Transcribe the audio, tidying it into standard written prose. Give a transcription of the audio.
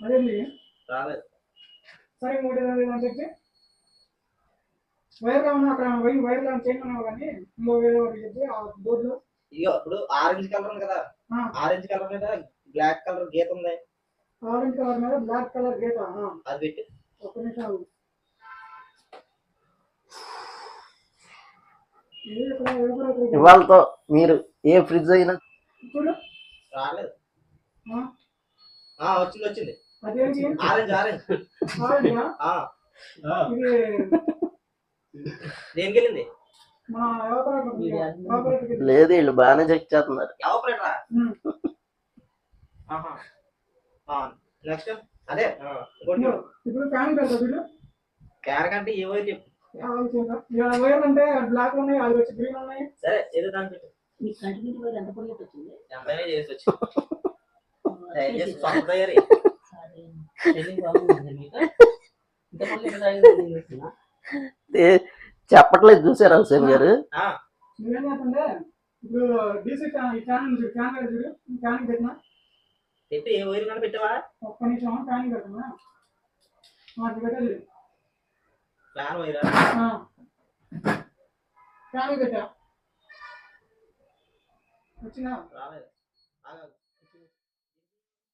అదేంటి రాలేదు. సరే 3 అని చెప్పి వైర్లో ఉన్నా అక్కడ వైర్లో చైన్ ఉన్నావు కానీ ఇంకో వేరే ఒకటి చెప్పి ఆ బోర్డులో ఇగో ఇప్పుడు ఆరెంజ్ కలర్ ఉంది కదా, ఆరెంజ్ కలర్ మీద బ్లాక్ కలర్ గీత ఉంది. ఆరెంజ్ కలర్ మీద బ్లాక్ కలర్ గీత అది పెట్టి ఒక్క నిమిషం ఇవాళతో మీరు ఏ ఫ్రిడ్జ్ అయినా చూడు రాలేదు. వచ్చింది వచ్చింది. అదేంటి ఆరెంజ్ ఆరెంజ్ ఇది దేనికి వెళ్ళింది? లేదు వీళ్ళు బాగానే చెక్ చేస్తున్నారు. నెక్స్ట్ అదే ఇప్పుడు ఫ్యాన్ పెడతా చూడు. క్యాన్ కంటే ఏ వైర్ చెప్పు. వైర్ అంటే బ్లాక్ ఉన్నాయి, అది వచ్చి గ్రీన్ ఉన్నాయి. సరే ఏదో దాని పెట్టు. ఎంత పొడిగెట్ వచ్చింది? ఎంతైనా చేసి వచ్చి సొంత తయారీ. చెప్పట్లేదు చూసారా హుసేన్ గారు? నువ్వేం చేస్తుంటే ఇప్పుడు డీసీ ఫ్యాన్ చూడు, ఫ్యాన్ పెట్టినా పెట్టి ఏ వైర్ కానీ పెట్టావా? ఒక్క నిమిషం ఫ్యాన్ పెడుతున్నా. పెట్టదు ఫ్యాన్ వైరా? ఫ్యాన్ పెట్టా వచ్చినా రాలేదు.